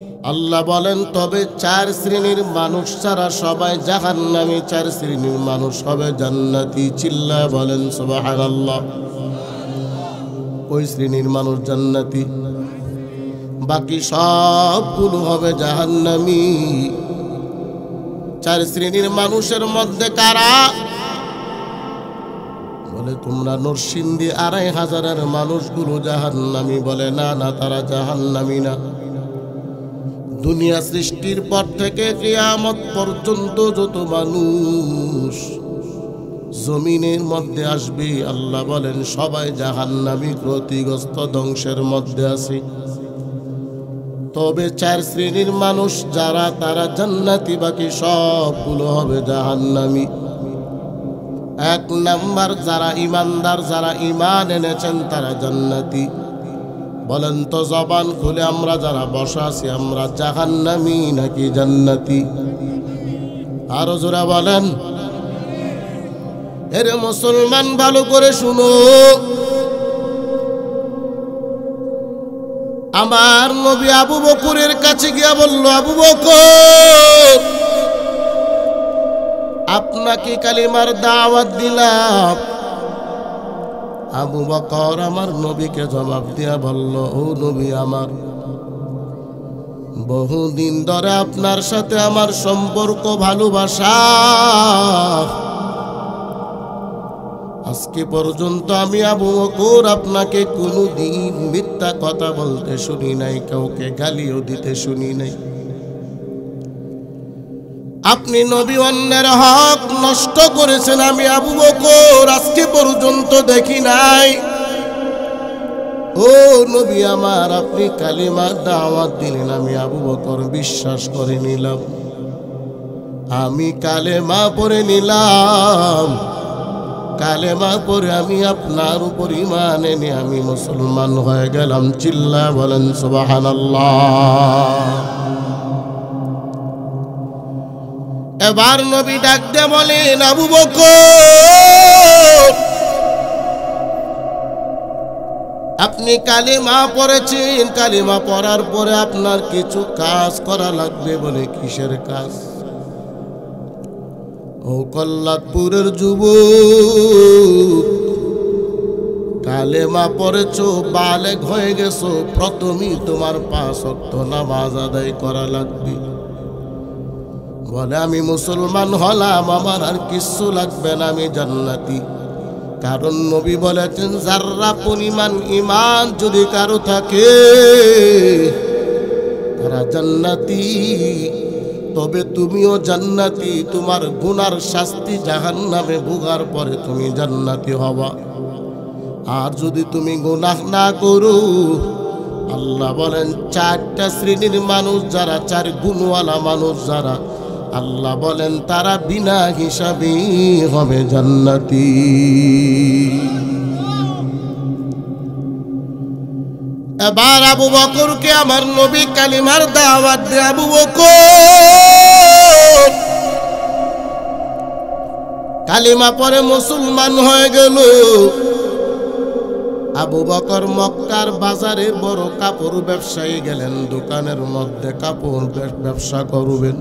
আল্লাহ বলেন তবে চার শ্রেণীর মানুষ ছাড়া সবাই জাহান্নামী, চার শ্রেণীর মানুষ হবে জান্নাতি। চিল্লায় বলেন সুবহানাল্লাহ। ওই শ্রেণীর মানুষ জান্নাতি, বাকি সবগুলো হবে জাহান্নামী। চার শ্রেণীর মানুষের মধ্যে কারা? বলে তোমরা নরসিংদী ২৫০০-এর মানুষগুলো জাহান্নামী। বলে না না, তারা জাহান্নামী না। দুনিয়া সৃষ্টির পর থেকে কিয়ামত পর্যন্ত যত মানুষ জমিনের মধ্যে আসবে, আল্লাহ বলেন সবাই জাহান্নামী, ক্ষতিগ্রস্ত, ধ্বংসের মধ্যে আছে। তবে চার শ্রেণীর মানুষ যারা, তারা জান্নাতি, বাকি সবগুলো হবে জাহান্নামী। এক নাম্বার যারা ইমানদার, যারা ঈমান এনেছেন তারা জান্নাতি। বলেন তো জবান খুলে, আমরা যারা বসা আছি আমরা জাহান্নামী নাকি জান্নাতি? আরো জোরে বলেন। এরে মুসলমান ভালো করে শুনো, আমার নবী আবু বকরের কাছে গিয়া বলল, আবু বকর আপনাকে কালিমার দাওয়াত দিলাম। আবু বকর আমার নবীকে জবাব দিয়া বলল, ও নবী আমার, বহুদিন ধরে আপনার সাথে আমার সম্পর্ক, ভালোবাসা, আজকে পর্যন্ত আমি আবু বকর আপনাকে কোনোদিন মিথ্যা কথা বলতে শুনি নাই, কাউকে গালিও দিতে শুনি নাই। আপনি নবী অন্যের হক নষ্ট করেছেন, আমি আবু বকর আজকে পর্যন্ত দেখি নাই। ও নবী আমার, আপনি কালিমার দাওয়াত দিলেন, আমি আবু বকর বিশ্বাস করে নিলাম, আমি কালেমা পড়ে নিলাম। কালেমা পড়ে আমি আপনার উপর ঈমান এনে আমি মুসলমান হয়ে গেলাম। চিল্লা বলেন সুবহানাল্লাহ। এবার নবী ডাক দিয়ে বলেন, আবু বকর আপনি কালিমা পড়েছেন, কালিমা পড়ার পরে আপনার কিছু কাজ করা লাগবে। বলে কিসের কাজ? ও কল্লাদপুরের যুবক, কালেমা পড়েছো, বালেগ হয়ে গেছো, প্রথমেই তোমার ৫ ওয়াক্ত নামাজ আদায় করা লাগবে। বলে আমি মুসলমান হলাম, আমার আর কিছু লাগবে না, আমি জান্নাতি। কারণ নবী বলেছেন যাররা পরিমাণ ঈমান যদি কারো থাকে তারা জান্নাতি। তবে তুমিও জান্নাতি, তোমার গুনার শাস্তি জাহান্নামে ভোগার পরে তুমি জান্নাতি হবা। আর যদি তুমি গুনাহ না করো, আল্লাহ বলেন ৪টা শ্রেণীর মানুষ যারা, ৪ গুণওয়ালা মানুষ যারা, আল্লাহ বলেন তারা বিনা হিসাবে হবে জান্নাতি। এবার আবু বকরকে আমার নবী কালিমার দাওয়াত দিয়ে আবু বকর কালিমা পরে মুসলমান হয়ে গেল। আবু বকর মক্কার বাজারের বড় কাপড় ব্যবসায়ী গেলেন, দোকানের মধ্যে কাপড় ব্যবসা করবেন।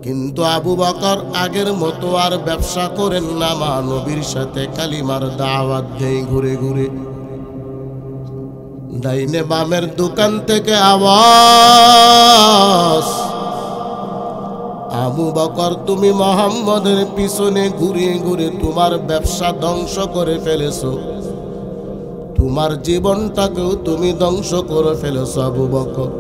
কিন্তু আবু বকর আগের মতো আর ব্যবসা করেন না, মা নবীর সাথে কালিমার দাওয়াত দেয় ঘুরে ঘুরে। ডাইনে বামের দোকান থেকে আওয়াজ, আবু বকর তুমি মুহাম্মদের পিছনে ঘুরে ঘুরে তোমার ব্যবসা ধ্বংস করে ফেলেছো, তোমার জীবনটাকেও তুমি ধ্বংস করে ফেলেছো। আবু বকর,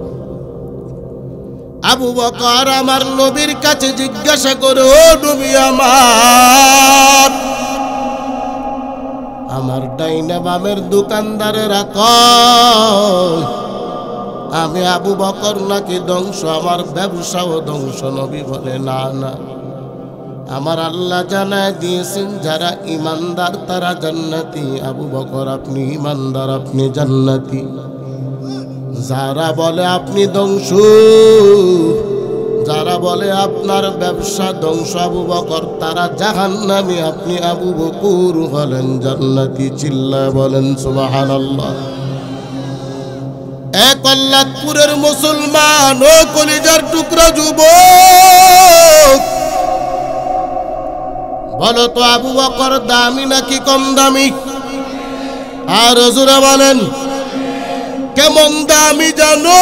আবু বকর আমার নবীর কাছে জিজ্ঞাসা করে, ও নবী আমার ডাইনে বামের দোকানদারেরা কয় আমি আবু বকর নাকি ধ্বংস, আমার ব্যবসাও ধ্বংস? নবী বলে না না, আমার আল্লাহ জানায় দিয়েছেন যারা ঈমানদার তারা জান্নাতি। আবু বকর আপনি ঈমানদার, আপনি জান্নাতি। যারা বলে আপনি ধ্বংস, যারা বলে আপনার ব্যবসা ধ্বংস আবু বকর, তারা জাহান্নামী, আপনি আবু বকর হলেন জান্নাতি। চিল্লায় বলেন সুবহানাল্লাহ। এক আল্লাহপুরের মুসলমান ও কলিজার টুকরা যুবক, বলো তো আবু বকর দামি নাকি কম দামি? আর হুজুরে বলেন কেমন দামি জানো?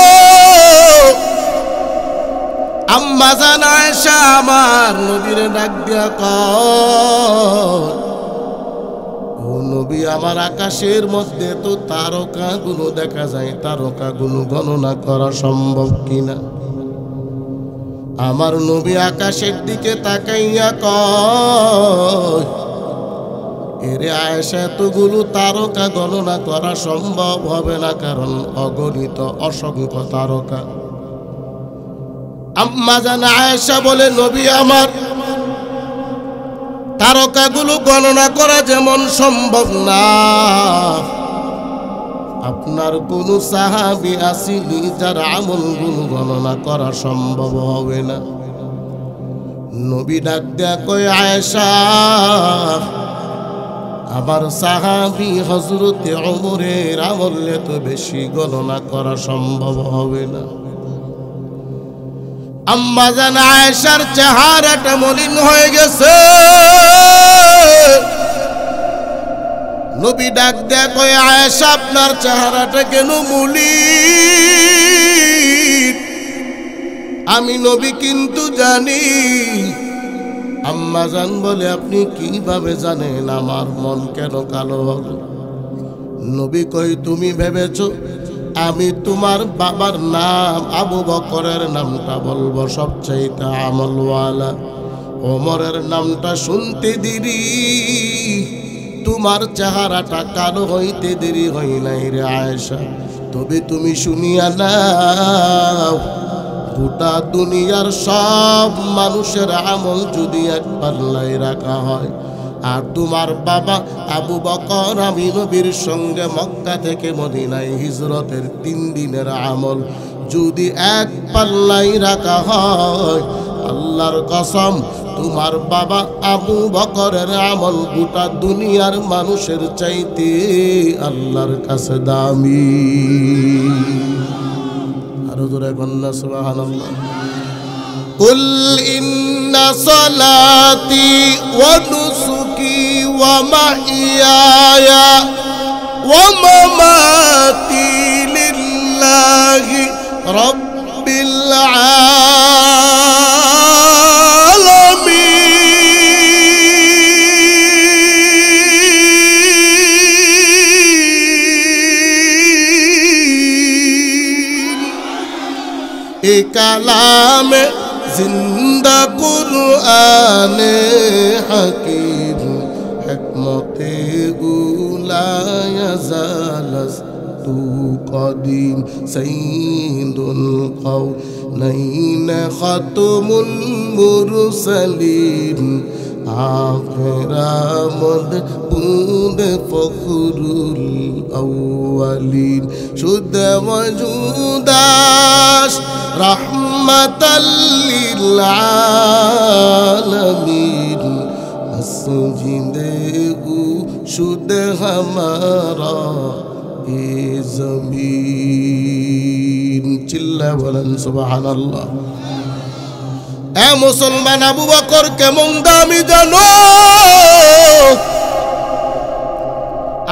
আম্মা জান আয়েশা আমার নবীর ডাক দিয়া কয়, ও নবী আমার আকাশের মধ্যে তো তারকাগুলো দেখা যায়, তারকাগুলো গণনা করা সম্ভব কিনা? আমার নবী আকাশের দিকে তাকাইয়া কয়, এরে আয়েশা এতগুলো তারকা গণনা করা সম্ভব হবে না, কারণ অগণিত অসংখ্য তারকা। আম্মা জান আয়েশা বলে, নবী আমার তারকাগুলো গণনা করা যেমন সম্ভব না, আপনার কোন সাহাবী আসেনি যার আমলগুলো গণনা করা সম্ভব হবে না। নবী ডাক দেয়া কয়, আয়েশা আমার সাহাবী হযরতে ওমরের আমল এত বেশি গণনা করা সম্ভব হবে না। আম্মা জান আয়েশার চেহারাটা মলিন হয়ে গেছে। নবী ডাক দেয়া কয়, আয়েশা আপনার চেহারাটা কেন মলিন? আমি নবী কিন্তু জানি। আম্মা জান বলে, আপনি কিভাবে জানেন আমার মন কেন কালো হলো? নবী কই, তুমি ভেবেছো আমি তোমার বাবার নাম আবু বকরের নামটা বলবো সবচাইতে আমলওয়ালা, ওমরের নামটা শুনতে দেরি, তোমার চেহারাটা কালো হইতে দেরি হয় নাই রে আয়েশা। তবে তুমি শুনিয়া নাও, গোটা দুনিয়ার সব মানুষের আমল যদি এক পাল্লায় রাখা হয়, আর তোমার বাবা আবু বকর আমি নবীর সঙ্গে মক্কা থেকে মদিনায় হিজরতের 3 দিনের আমল যদি এক পাল্লায় রাখা হয়, আল্লাহর কসম তোমার বাবা আবু বকরের আমল গোটা দুনিয়ার মানুষের চাইতে আল্লাহর কাছে দামি। আরো জোরে কন্যা সুবহানাল্লাহ। কুল ইন্না সালাতি ওয়া নুসুকি ওয়া মাহিয়ায়া ওয়া মামাতি লিল্লাহি রাব্বিল আলামিন। এ কালামে জিন্দা কুরআনে হাকিম, হিকমতে উলায়া জালাস তু কদিম, সাইয়্যিদুল কাওনাইন খাতমুল মুরসালিন, আখিরামদ বুদ ফখরুল আউয়ালিন, শুদ্ধ ওয়াজুদাস রহমাতাল লিল আলামিন, মসজিদে ও শুদ্ধ হামারা এ জমিন। চিল্লা বলেন সুবহানাল্লাহ। এ মুসলমান, আবু বকর কেমন দামি জানো?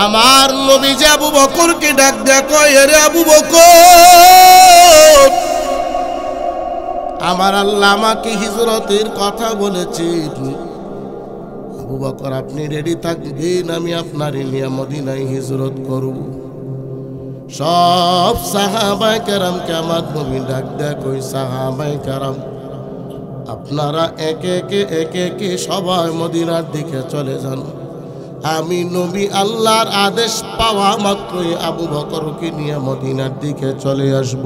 আমার নবী যে আবু বকরকে ডাক দেয়া কয়, রে আবু বকর, আমার আল্লাহ আমাকে হিজরতের কথা বলেছে। আবু বকর আপনি রেডি থাকবেন, আমি আপনার নিয়ে মদিনায় হিজরত করব। সব সাহাবায়ে কেরামকে আমার নবী ডাক দেয়া কই, সাহাবায়ে কেরাম আপনারা একে একে সবাই মদিনার দিকে চলে যান। আমি নবী আল্লাহর আদেশ পাওয়া মাত্রই আবু বকরকে নিয়ে মদিনার দিকে চলে আসব।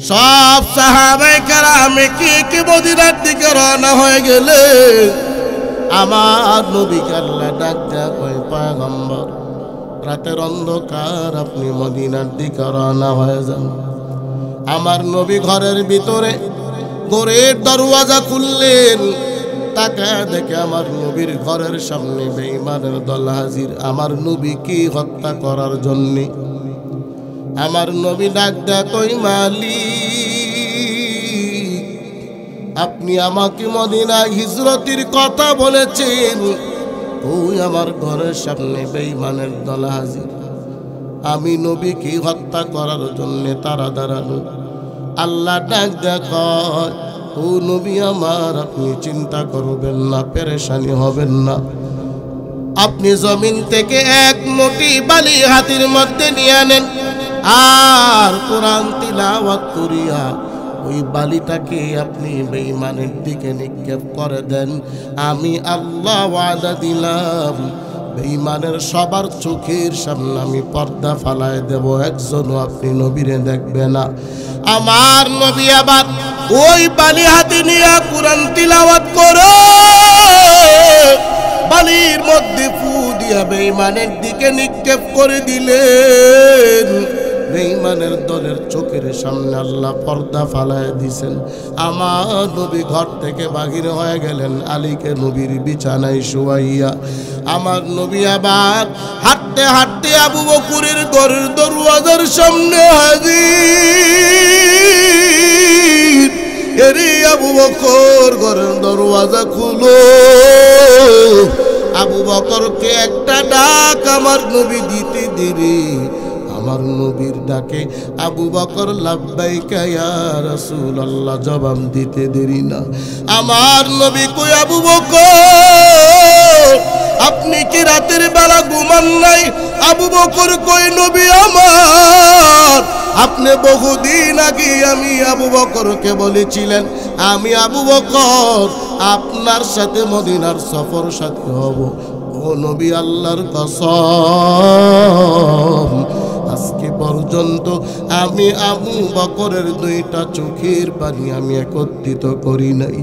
সব সাহাবায়ে কেরাম একে মদিনার দিকে রওনা হয়ে গেলে আমার নবীকে আল্লাহ ডাক দেয়া কয়, পয়গম্বর রাতের অন্ধকার আপনি মদিনার দিকে রওনা হয়ে যান। আমার নবী ঘরের ভিতরে ঘরের দরওয়াজা খুললেন, তাকে দেখে আমার নবীর ঘরের সামনে বেঈমানের দল হাজির, আমার নবীকে হত্যা করার জন্যে। আমার নবী ডাক দেয় কই মালিক, আপনি আমাকে মদিনায় হিজরতের কথা বলেছেন, ওই আমার ঘরের সামনে বেঈমানের দল হাজির, আমি নবীকে হত্যা করার জন্য তারা দাঁড়ানো। আল্লাহ ডাক দেয় ও নবী আমার, আপনি চিন্তা করবেন না, পেরেশানি হবেন না, আপনি জমিন থেকে এক মুঠি বালি হাতের মধ্যে নিয়ে নেন, আর কোরআন তিলাওয়াত করিয়া ওই বালিটাকে আপনি বেঈমানের দিকে নিক্ষেপ করে দেন। আমি আল্লাহ ওয়াদা দিলাম, বেঈমানের সবার চোখের সামনে আমি পর্দা ফালায় দেব, একজনও আপনি নবীরে দেখবে না। আমার নবী আবার ওই বালি হাতে নিয়ে কোরআন তিলাওয়াত করে বালির মধ্যে ফু দিয়া বেঈমানের দিকে নিক্ষেপ করে দিলেন। বেঈমানের দলের চোখের সামনে আল্লাহ পর্দা ফালায় দিছেন। আমার নবী ঘর থেকে বাহির হয়ে গেলেন, আলীকে নবীর বিছানায় শুয়াইয়া। আমার নবী আবার হাঁটতে হাঁটতে আবু বকরের ঘরের দরওয়াজার সামনে হাজির। এরে আবু বকর, ঘরের দরওয়াজা খুলো। আবু বকরকে একটা ডাক আমার নবী দিতে দেরি। আমার নবীর ডাকে আবু বকর লাব্বাইকা ইয়া রাসূলুল্লাহ জবাব দিতে দেরি না। আমার নবী কই আবু বকর, আপনি কি রাতের বেলা ঘুমান নাই? আবু বকর কই নবী আমার, আপনি বহুদিন আগে আমি আবু বকরকে বলেছিলেন আমি আবু বকর আপনার সাথে মদিনার সফর সাথী হব। ও নবী, আল্লাহর কসম, আজকে পর্যন্ত আমি আবু বকরের দুইটা চোখের পানি আমি একত্রিত করি নাই।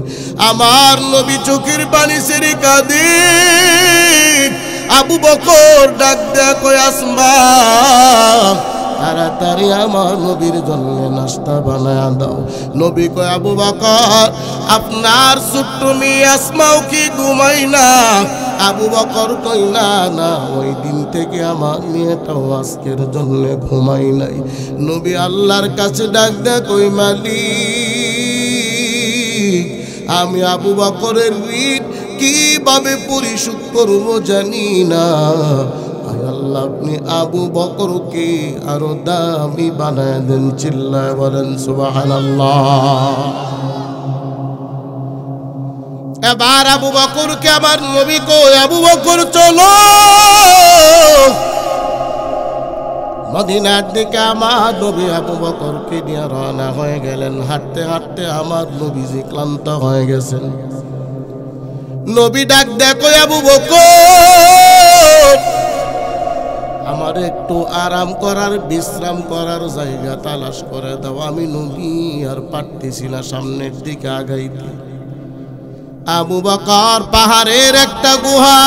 আমার নবী চোখের পানি ছেড়ে কাঁদে। আবু বকর ডাক দেয়া কই আসমা, তাড়াতাড়ি আমার নবীর জন্য নাস্তা বানায়া দাও। নবী কয় আবু বকর, আপনার ছোট্ট মেয়ে আসমাও কি ঘুমাই না? আবু বকর কই না না, ওই দিন থেকে আমার মেয়েটাও আজকের জন্য ঘুমাই নাই। নবী আল্লাহর কাছে ডাক দেয় কই মালিক, আমি আবু বকরের ঋণ কিভাবে পরিশোধ করবো জানি না। আল্লাহ আপনি আবু বকরকে আরো দামি বানায় দেন। চিল্লায় বলেন সুবহানাল্লাহ। এবার আবু বকরকে আমার নবী কই আবু বকর চলো মদিনার দিকে। আমার নবী আবু বকরকে নিয়ে রওনা হয়ে গেলেন। হাঁটতে হাঁটতে আমার নবীজি ক্লান্ত হয়ে গেছেন। নবী ডাক দেখো আবু বকর, আমার একটু আরাম করার বিশ্রাম করার জায়গা তালাশ করে দাও। আমি নবী আর পারতেছি না সামনের দিকে আগাইতে। আবু বকর পাহাড়ের একটা গুহা,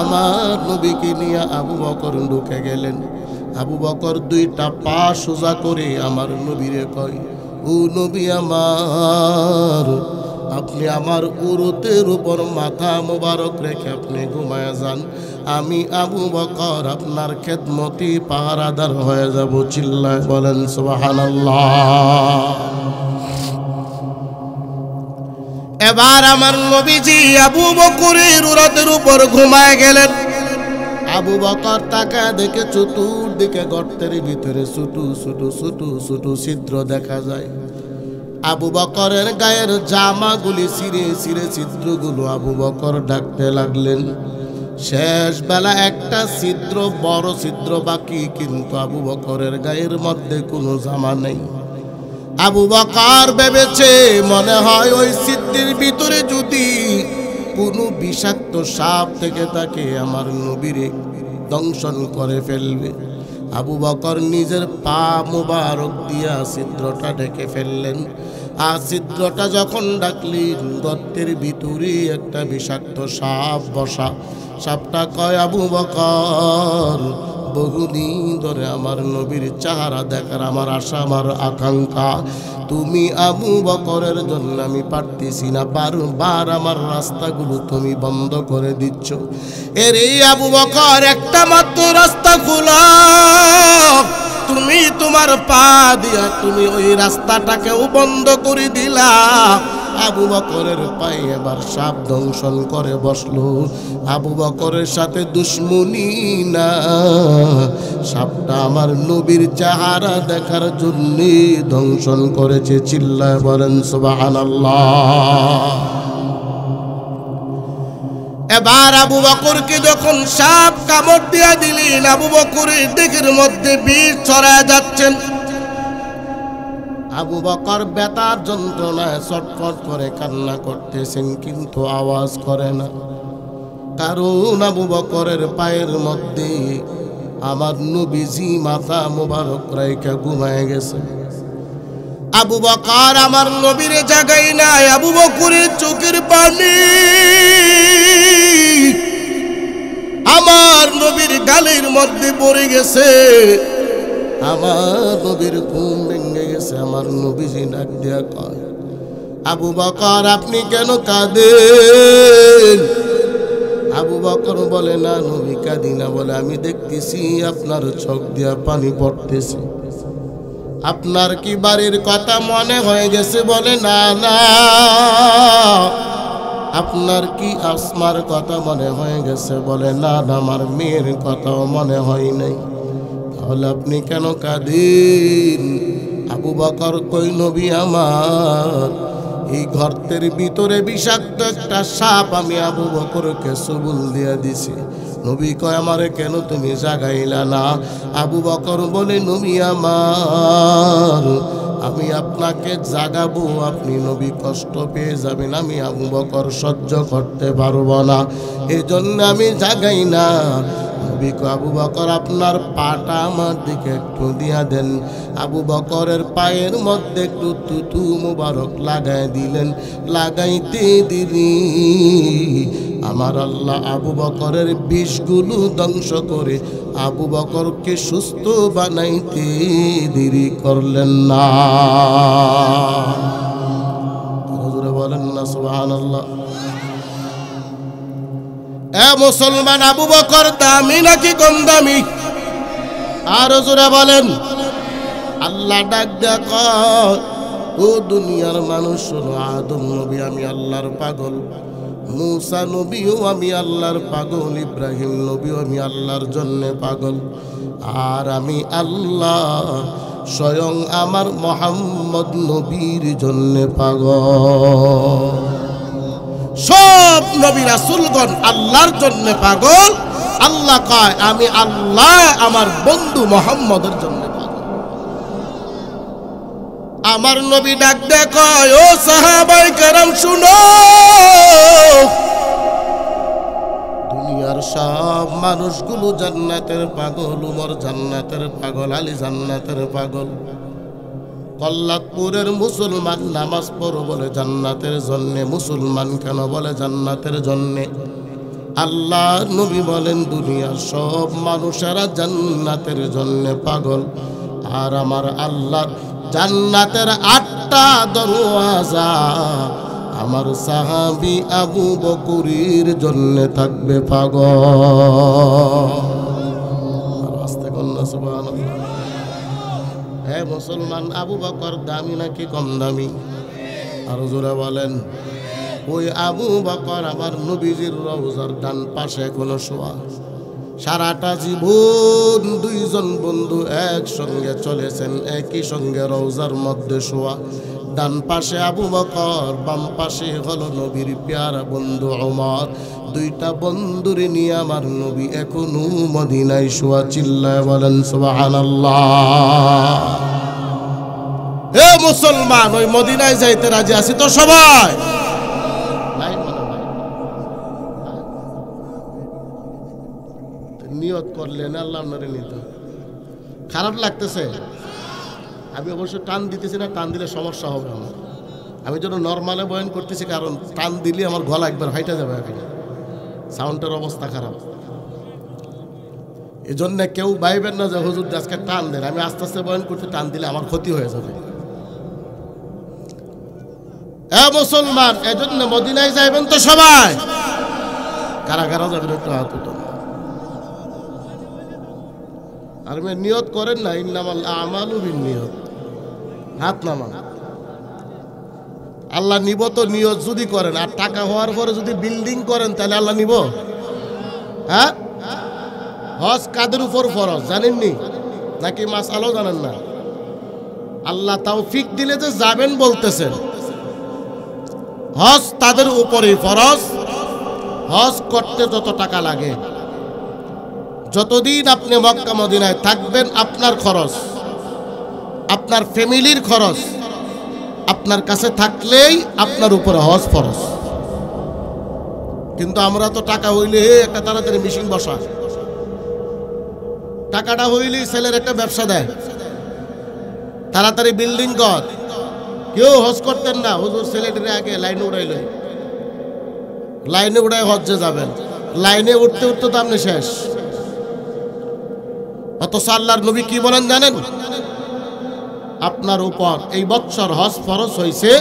আমার নবীকে নিয়ে আবু বকর ঢুকে গেলেন। আবু বকর দুইটা পা সোজা করে আমার নবীরে কয় ও নবী আমার, আপনি আমার উরুতের উপর মাথা মোবারক রেখে আপনি ঘুমায় যান, আমি আবু বকর আপনার খেদমতি পাহারাদার হয়ে যাব। চিল্লায় বলেন সুবহানাল্লাহ। এবার আমার নবীজি আবু বকরের উরুতের উপর ঘুমায় গেলেন। আবু বকর তাকা দেখে চতুর্দিকে গর্তের ভিতরে ছোট ছোট ছোট ছোট ছিদ্র দেখা যায়। আবু বকরের গায়ের জামাগুলি ছিঁড়ে ছিঁড়ে ছিদ্রগুলো আবু বকর ডাকতে লাগলেন। শেষ বেলা একটা ছিদ্র, বড় ছিদ্র বাকি, কিন্তু আবু বকরের গায়ের মধ্যে কোনো জামা নেই। আবু বকর ভেবেছে মনে হয় ওই ছিদ্রের ভিতরে যদি কোনো বিষাক্ত সাপ থেকে তাকে আমার নবীরে দংশন করে ফেলবে। আবু বকর নিজের পা মুবারক দিয়া ছিদ্রটা ঢেকে ফেললেন। আর ছিদ্রটা যখন ডাকলেন, গর্তের ভিতরে একটা বিষাক্ত সাপ বসা। সাপটা কয় আবু বকর বহুদিন ধরে আমার নবীর চেহারা দেখার আমার আশা, আমার আকাঙ্ক্ষা। তুমি আবু বকরের জন্য আমি পারতেছি না, বারবার আমার রাস্তাগুলো তুমি বন্ধ করে দিচ্ছ। এর এই আবু বকর, একটা মাত্র রাস্তা খোলা, তুমি তোমার পা দিয়া তুমি ওই রাস্তাটাকেও বন্ধ করে দিলা। আবু বকরের পায়ে এবার সাপ দংশন করে বসলো। আবু বকরের সাথে দুশ্মনী না, সাপটা আমার নবীর চেহারা দেখার জন্য দংশন করেছে। চিল্লায় বলেন সুবহানাল্লাহ। এবার আবু বকরকে যখন সাপ কামড় দিয়া দিলেন, আবু বকরের দেহের মধ্যে বিষ ছড়ায় যাচ্ছেন। আবু বকর ব্যথার যন্ত্রণায় ছটফট করে কান্না করতেছেন, কিন্তু আওয়াজ করে না, কারণ আবু বকরের পায়ের মধ্যে আমার নবীজি মাথা মোবারক রাইখা ঘুমায় গেছে। আবু বকর আমার নবীর জাগাই নাই। আবু বকরের চোখের পানি আমার নবীর গালের মধ্যে পড়ে গেছে। আমার নবীর ঘুম ভেঙে গেছে। আমার নবীজি ডাক দিয়া কয়, আবু বকর আপনি কেন কাঁদেন? আবু বকর বলে, না নবী কাঁদি না। বলে, আমি দেখতেছি আপনার চোখ দিয়া পানি পড়তেছে। আপনার কি বাড়ির কথা মনে হয়ে গেছে? বলে, না না। আপনার কি আসমার কথা মনে হয়ে গেছে? বলে, না না, আমার মেয়ের কথাও মনে হয় নাই। তাহলে আপনি কেন কাঁদেন? আবু বকর কই, নবী আমার এই গর্তের ভিতরে বিষাক্ত একটা সাপ আমি আবু বকরকে সবুল দিয়া দিছি। নবী কয়, আমারে কেন তুমি জাগাইলা না? আবু বকর বলে, নবী আমার আমি আপনাকে জাগাবো, আপনি নবী কষ্ট পেয়ে যাবেন, আমি আবু বকর সহ্য করতে পারবো না, এই জন্য আমি জাগাই না। নবী কয়, আবু বকর আপনার পাটা আমার দিকে একটু দিয়া দেন। আবু বকরের পায়ের মধ্যে একটু তুতু মুবারক লাগাই দিলেন। লাগাইতে দিলি আমার আল্লাহ আবু বকরের বিষগুলো ধ্বংস করে আবু বকরকে সুস্থ বানাইতে দেরি করলেন না। হুজুরে বলেন না সুবহানাল্লাহ। এ মুসলমান, আবু বকর দামি নাকি কম দামি? আর হুজুরে বলেন। আল্লাহ ডাক দেয়া কয়, ও দুনিয়ার মানুষ শোনো, আদম নবী আমি আল্লাহর পাগল, মুসা নবীও আমি আল্লাহর পাগল, ইব্রাহিম নবীও আমি আল্লাহর জন্যে পাগল, আর আমি আল্লাহ স্বয়ং আমার মুহাম্মদ নবীর জন্যে পাগল। সব নবী রাসূলগণ আল্লাহর জন্যে পাগল। আল্লাহ কয়, আমি আল্লাহ আমার বন্ধু মুহাম্মদের জন্য পাগল। আমার নবী ডাক দেয় কয়, ও সাহাবায়ে কেরাম শুনো, দুনিয়ার সব মানুষগুলো জান্নাতের পাগল। উমর জান্নাতের পাগল, আলী জান্নাতের পাগল। কল্লাতপুরের মুসলমান নামাজ পড়ো বলে জান্নাতের জন্যে। মুসলমান কেন? বলে জান্নাতের জন্যে। আল্লাহ নবী বলেন, দুনিয়ার সব মানুষেরা জান্নাতের জন্যে পাগল, আর আমার আল্লাহ জান্নাতের 8টা দরওয়াজা আমার সাহাবী আবু বকরের জন্য থাকবে পাগল। আস্তে কন্যা সুবহানাল্লাহ। হে মুসলমান, আবু বকর দামি নাকি কম দামি? আর জোরে বলেন। ওই আবু বকর আমার নবীজির রওজার ডান পাশে এখনো শোয়া। সারাটা জীবন দুইজন বন্ধু একসঙ্গে চলেছেন, একই সঙ্গে রওজার মধ্যে শোয়া। ডান পাশে আবু বকর, বাম পাশে হলো নবীর পেয়ারা বন্ধু ওমর। দুইটা বন্ধুরে নিয়ে আমার নবী এখনো মদিনায় শোয়া। চিল্লায় বলেন সুবহানাল্লাহ। হে মুসলমান, ওই মদিনায় যাইতে রাজি আছি তো সবাই? নিয়ত করলেন আল্লাহ আপনারে নিত। খারাপ লাগতেছে? আমি অবশ্য টান দিতেছি না, টান দিলে সমস্যা হবে আমার। আমি যেন নর্মালে বয়ান করতেছি, কারণ টান দিলে আমার গলা একবার হাইটা যাবে। এখন সাউন্ডের অবস্থা খারাপ। এজন্য কেউ ভাইবেন না যে হুজুর আজকে টান দেন, আমি আস্তে আস্তে বয়ান করতে, টান দিলে আমার ক্ষতি হয়ে যাবে। মুসলমান, এজন্য মদিনায় যাইবেন তো সবাই, কারা কারা যাবেন একটু হাত উঠান। আর নিয়ত করেন না, ইন্নামাল আমালু বিন্নিয়াত, হাত নামান। আল্লাহ নিব তো নিয়ত যদি করেন, আর টাকা হওয়ার পরে যদি বিল্ডিং করেন তাহলে আল্লাহ নিব? হ্যাঁ, হজ কাদের উপর ফরজ জানেননি নাকি মাসআলাও জানেন না? আল্লাহ তৌফিক দিলে যে যাবেন বলতেছেন, হজ তাদের উপরে ফরজ। হজ করতে যত টাকা লাগে, যতদিন আপনি মক্কা মদিনায় থাকবেন, আপনার খরচ, আপনার ফ্যামিলির খরচ আপনার কাছে থাকলেই আপনার উপরে হজ ফরজ। কিন্তু আমরা তো টাকা হইলে একটা তাড়াতাড়ি মেশিন বসা, টাকাটা হইলেই ছেলের একটা ব্যবসা দেয়, তাড়াতাড়ি বিল্ডিং কর। কেউ হজ করতেন না, হুজুর ছেলেটির আগে লাইনে উড়াইল, লাইনে উড়াই হজ্জে যাবেন, লাইনে উঠতে উঠতে তো আপনি শেষ। অথচ আল্লাহর নবী কি বলেন জানেন? আপনার উপর এই বৎসর হজ ফরজ হয়েছে,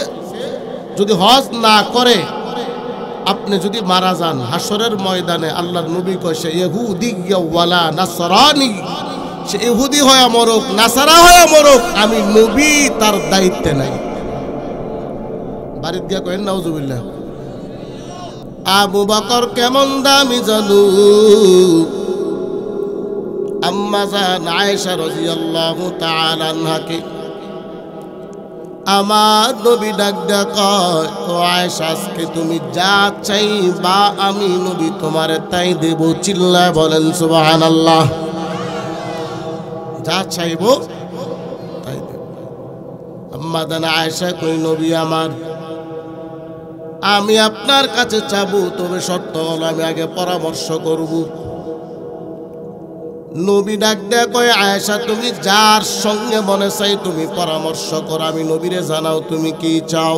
যদি হজ না করে আপনি যদি মারা যান হাসরের ময়দানে, আল্লাহর নবী কয় সে ইহুদি ওয়ালা নাসরানি, সে ইহুদি হয়ে মরুক, নাসারা হয়ে মরুক, আমি নবী তার দায়িত্বে নাই। বাড়িতে গিয়া কয়েন নাউজুবিল্লাহ। আবু বকর কেমন দামি জানু, আম্মা জান আয়েশা রাদিয়াল্লাহু তাআলা আনহাকে আমার নবী ডাক দেয়া কয়, ও আয়েশা, আজকে তুমি যা চাইবা আমি নবী তোমারে তাই দেব। চিল্লায় বলেন সুবহানাল্লাহ। যা চাইবো তাই দেব। আম্মা জান আয়েশা কই, নবী আমার, আমি আপনার কাছে চাবো, তবে শর্ত হলো আমি আগে পরামর্শ করব। নবী ডাক দেয়া কয়, আয়েশা তুমি যার সঙ্গে মনে চাই তুমি পরামর্শ করো, আমি নবীরে জানাও তুমি কি চাও।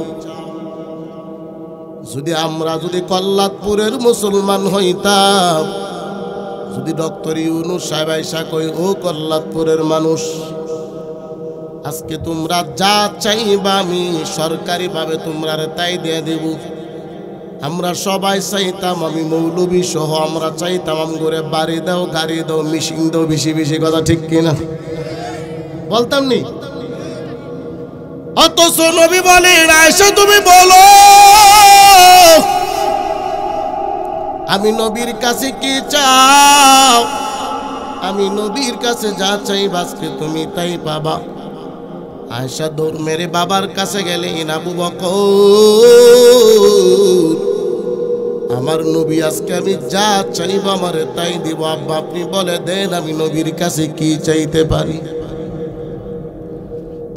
যদি কল্লাদপুরের মুসলমান হইতাম, যদি ডক্টর ইউনূস সাহেব আয়েশা কই, ও কল্লাদপুরের মানুষ, আজকে তোমরা যা চাইবা আমি সরকারিভাবে তোমরা তাই দিয়ে দেব। আমরা সবাই চাইতাম, আমি মৌলবী সহ আমরা চাইতাম, আমগরে বাড়ি দাও, গাড়ি দাও, মিশিং দাও, বেশি বেশি, কথা ঠিক কিনা বলতাম নি? অথচ নবী বলেন, আয়েশা তুমি বলো আমি নবীর কাছে কি চাও, আমি নবীর কাছে যা চাই আজকে তুমি তাই পাবা। আয়েশা দৌড় মেরে বাবার কাছে গেলেন, আবু বকর, আমার নবী আজকে আমি যা চাইব আমারে তাই দিব। আব্বা আপনি বলে দেন আমি নবীর কাছে কি চাইতে পারি।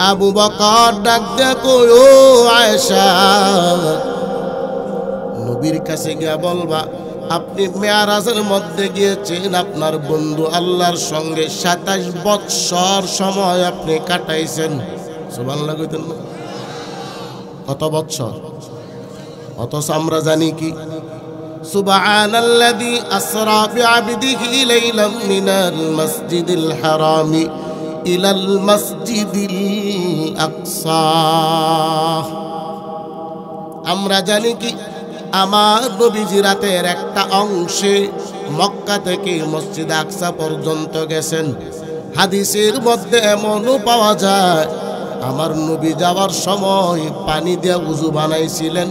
আবু বকর ডাক দেয়া কই, ও আয়েশা, নবীর কাছে গিয়া বলবা আপনি মেয়ারাজের মধ্যে গিয়েছেন, আপনার বন্ধু আল্লাহর সঙ্গে 27 বৎসর সময় আপনি কাটাইছেন। সুবহানাল্লাহ কইতেন না? কত বৎসর? অথচ আমরা জানি কি, সুবহানাল্লাযী আসরা বিআবদিহি লাইলাম মিনাল মাসজিদিল হারামি ইলাল মাসজিদিল আকসা। আমরা জানি কি, আমার নবীজি রাতের একটা অংশে মক্কা থেকে মসজিদ আকসা পর্যন্ত গেছেন। হাদিসের মধ্যে এমনও পাওয়া যায়, আমার নবী যাওয়ার সময় পানি দিয়ে উযু বানাইছিলেন।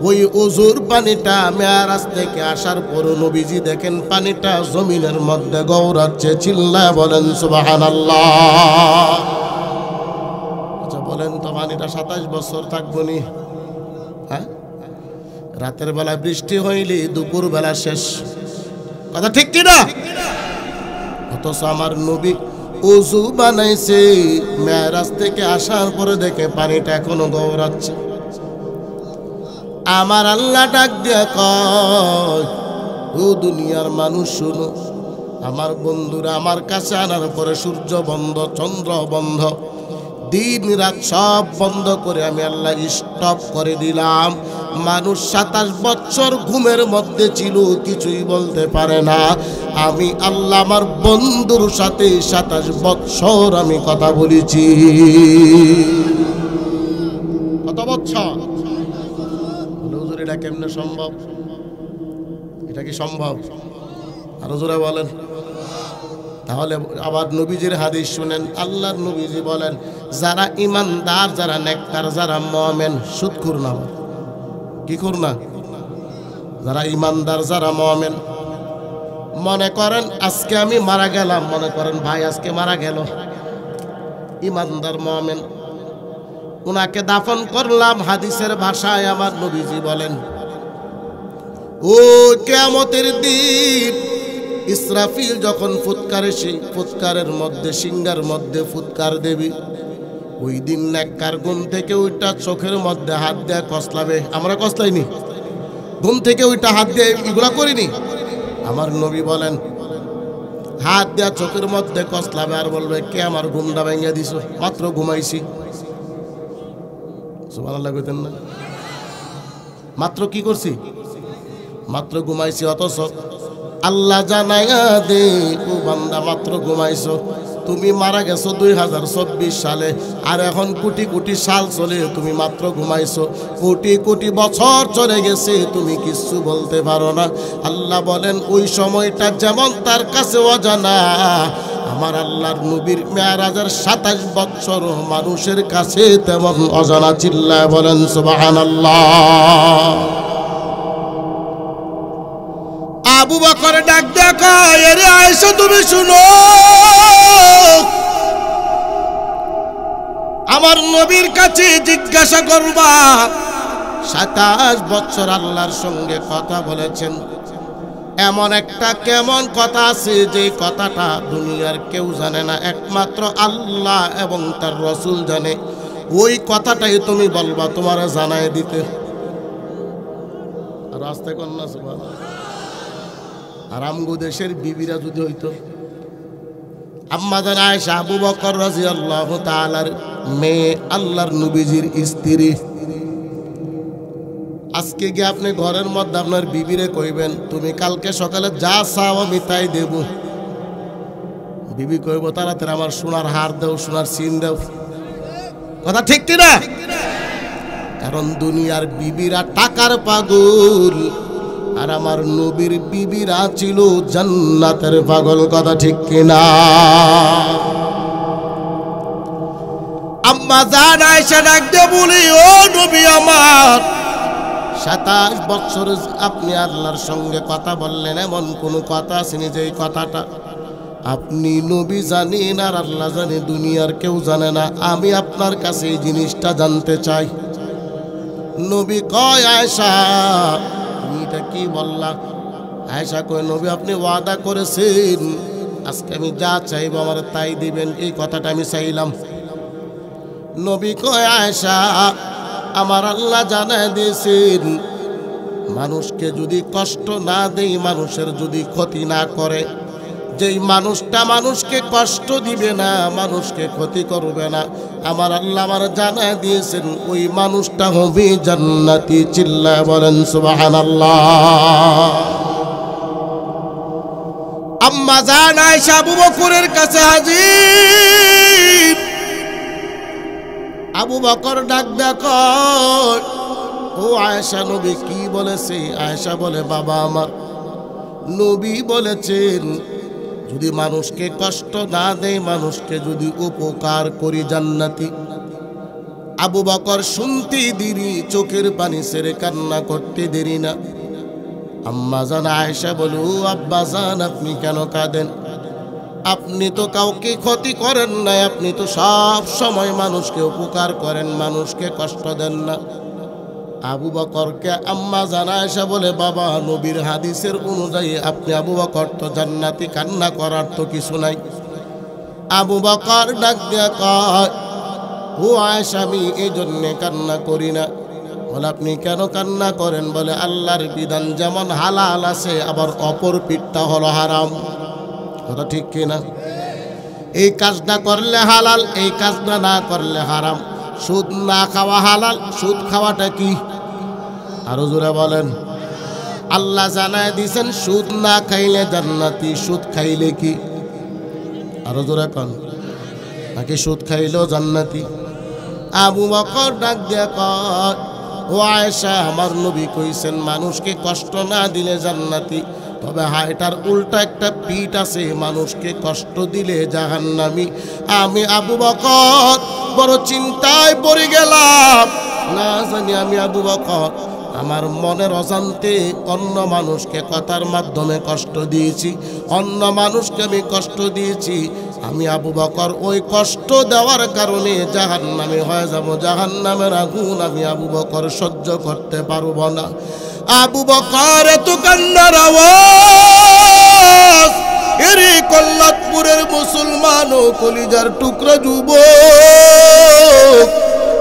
ওই উযুর পানিটা মেরাজ থেকে আসার পর নবীজি দেখেন পানিটা জমিনের মধ্যে গৌরাচ্ছে। চিল্লায় বলেন সুবহানাল্লাহ। আচ্ছা বলেন তো, পানিটা 27 বছর থাকবো নি? হ্যাঁ, রাতের বেলা বৃষ্টি হইলে দুপুর বেলা শেষ, কথা ঠিক কিনা? অথচ আমার নবী উযু বানাইছে, মেরাজ থেকে আসার পরে দেখে পানিটা এখনো গৌরাচ্ছে। আমার আল্লাহ ডাক দিয়া কয়, ও দুনিয়ার মানুষ শুনো, আমার বন্ধুরা আমার কাছে আনার পরে সূর্য বন্ধ, চন্দ্র বন্ধ, দিন রাত সব বন্ধ করে আমি আল্লাহ স্টপ করে দিলাম। মানুষ 27 বছর ঘুমের মধ্যে ছিল, কিছুই বলতে পারে না। আমি আল্লাহ আমার বন্ধুর সাথে 27 বছর আমি কথা বলেছি। কত বছর? হুজুর এটা কেমনে সম্ভব? এটা কি সম্ভব? আরো জোরে বলেন। তাহলে আবার নবীজির হাদিস শুনেন। আল্লাহর নবীজি বলেন, যারা ইমানদার, যারা নেককার, যারা মুমিন, সুদখোর না। কি কর না? যারা ইমানদার, যারা মুমিন। মনে করেন আজকে আমি মারা গেলাম, মনে করেন ভাই আজকে মারা গেল, ইমানদার মুমিন, উনাকে দাফন করলাম। হাদিসের ভাষায় আমার নবীজি বলেন, ও কিয়ামতের দিন ইসরাফিল যখন ফুৎকারে, সেই ফুৎকারের মধ্যে, সিংহার মধ্যে ফুৎকার দেবী, ওই দিন নেককার ঘুম থেকে ওইটা চোখের মধ্যে হাত দেয়া কসলাবে। আমরা কসলাইনি? ঘুম থেকে ওইটা হাত দিয়ে এগুলা করিনি? আমার নবী বলেন, হাত দেয়া চোখের মধ্যে কসলাবে আর বলবে, কে আমার ঘুমটা ভেঙে দিছো? মাত্র ঘুমাইছি। সুবহানাল্লাহ কইতেন না? মাত্র কি করছি? মাত্র ঘুমাইছি। অথচ আল্লাহ জানাইয়া দে, ও বান্দা মাত্র ঘুমাইছো, তুমি মারা গেছো 2024 সালে, আর এখন কোটি কোটি সাল চলে, তুমি মাত্র ঘুমাইছো। কোটি কোটি বছর চলে গেছে, তুমি কিচ্ছু বলতে পারো না। আল্লাহ বলেন, ওই সময়টা যেমন তার কাছে অজানা, আমার আল্লাহর নবীর মেরাজের 27 বছর মানুষের কাছে তেমন অজানা। চিল্লায় বলেন সুবহানাল্লাহ। আবু বকর ডাক দেখা, এরে আয়েশা তুমি শুনো, আমার নবীর কাছে জিজ্ঞাসা করবা, 27 বছর আল্লাহর সঙ্গে কথা বলেছেন, এমন একটা কেমন কথা আছে যে কথাটা দুনিয়ার কেউ জানে না, একমাত্র আল্লাহ এবং তার রাসূল জানে। ওই কথাটাই তুমি বলবা, তোমার জানায় দিতে। আর আস্তে কন্যা সুবহানাল্লাহ। আর আমগো দেশের বিবিরা যদি হইতো, আম্মা জান আয়েশা আবু বকর রাদিয়াল্লাহু তাআলার মেয়ে, আল্লাহর নবীজির স্ত্রী, আজকে গিয়ে আপনি ঘরের মধ্যে আপনার বিবিরে কইবেন, তুমি কালকে সকালে যা চাও আমি তাই দেব। বিবি কইব, তাড়াতাড়ি আমার সোনার হার দাও, সোনার সিন দাও। কথা ঠিক কি না? কারণ দুনিয়ার বিবিরা টাকার পাগল, আর আমার নবীর বিবিরা ছিল জান্নাতের পাগল। কথা ঠিক কিনা? আম্মা জান আয়েশা ডাক দিয়ে বলি, ও নবী আমার, 27 বছর আপনি আল্লাহর সঙ্গে কথা বললেন, এমন কোন কথা আসেনি যে কথাটা আপনি নবী জানেন আর আল্লাহ জানে, দুনিয়ার কেউ জানে না। আমি আপনার কাছে এই জিনিসটা জানতে চাই। নবী কয়, আয়েশা তুমি এটা কি বললা? আয়েশা কয়, নবী আপনি ওয়াদা করেছেন আজকে আমি যা চাইবো আমার তাই দিবেন, এই কথাটা আমি চাইলাম। নবী কয়, আয়েশা আমার আল্লাহ জানায় দিয়েছেন, মানুষকে যদি কষ্ট না দেই, মানুষের যদি ক্ষতি না করে, যেই মানুষটা মানুষকে কষ্ট দিবে না, মানুষকে ক্ষতি করবে না, আমার আল্লাহ আমার জানায় দিয়েছেন ওই মানুষটা হবে জান্নাতি। চিল্লায় বলেন সুবহানাল্লাহ। আম্মা জান আয়েশা আবু বকরের কাছে হাজির। আবু বকর ডাক দেখো, ও আয়েশা নবী কি বলেছে? আয়েশা বলে, বাবা আমার, নবী বলেছেন যদি মানুষকে কষ্ট না দেয়, মানুষকে যদি উপকার করি জান্নাতি। আবু বকর শুনতে দেরি, চোখের পানি ছেড়ে কান্না করতে দেরি না। আম্মা জান আয়েশা বলে, ও আব্বা জান আপনি কেন কাঁদেন? আপনি তো কাউকে ক্ষতি করেন না, আপনি তো সব সময় মানুষকে উপকার করেন, মানুষকে কষ্ট দেন না। আবু বকরকে আম্মা জান আয়েশা বলে, বাবা নবীর হাদিসের অনুযায়ী আপনি আবু বকর তো জান্নাতি, কান্না করার তো কিছু নাই। আবু বকর ডাক দিয়া কয়, ও আয়েশা আমি এই জন্যে কান্না করি না। বলে, আপনি কেন কান্না করেন? বলে, আল্লাহর বিধান যেমন হালাল আছে, আবার অপর পিঠটা হলো হারাম। কথা ঠিক কিনা? এই কাজটা করলে হালাল, এই কাজটা না করলে হারাম। সুদ না খাওয়া হালাল, সুদ খাওয়াটা কি? আরো জোরে বলেন। আল্লাহ জানায় দিয়েছেন সুদ না খাইলে জান্নাতি, সুদ খাইলে কি? আরো জোরে কন। নাকি সুদ খাইলেও জান্নাতি? আবু বকর ডাক দিয়া কয়, ও আয়েশা, আমার নবী কইছেন মানুষকে কষ্ট না দিলে জান্নাতি, তবে এটার উল্টা একটা পিঠ আছে, মানুষকে কষ্ট দিলে জাহান্নামী। আমি আবু বকর বড় চিন্তায় পড়ে গেলাম। না জানি আমি আবু বকর আমার মনের অজান্তে অন্য মানুষকে কথার মাধ্যমে কষ্ট দিয়েছি, অন্য মানুষকে আমি কষ্ট দিয়েছি। আমি আবু বকর ওই কষ্ট দেওয়ার কারণে জাহান্নামে হয়ে যাব। জাহান্নামের আগুন আমি আবু বকর সহ্য করতে পারবো না। আবু বকর এত কান্নার আওয়াজ, এরে কল্লাতপুরের মুসলমান ও কলিজার টুকরা যুবক,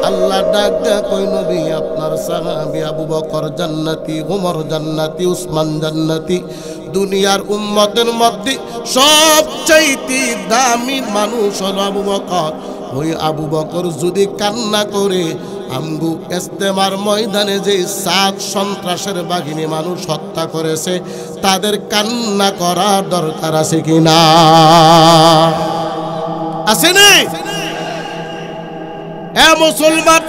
আল্লাহ ডাক দেয়া কই নবী আপনার সাহাবী আবু বকর জান্নাতি, ওমর জান্নাতি, উসমান জান্নাতি। দুনিয়ার উম্মতের মধ্যে সবচাইতে দামি মানুষ হলো আবু বকর। ওই আবু বকর যদি কান্না করে, আমগু ইস্তেমার ময়দানে যে 7 সন্ত্রাসের বাহিনী মানুষ হত্যা করেছে, তাদের কান্না করার দরকার আছে কিনা? আছে না? এ মুসলমান,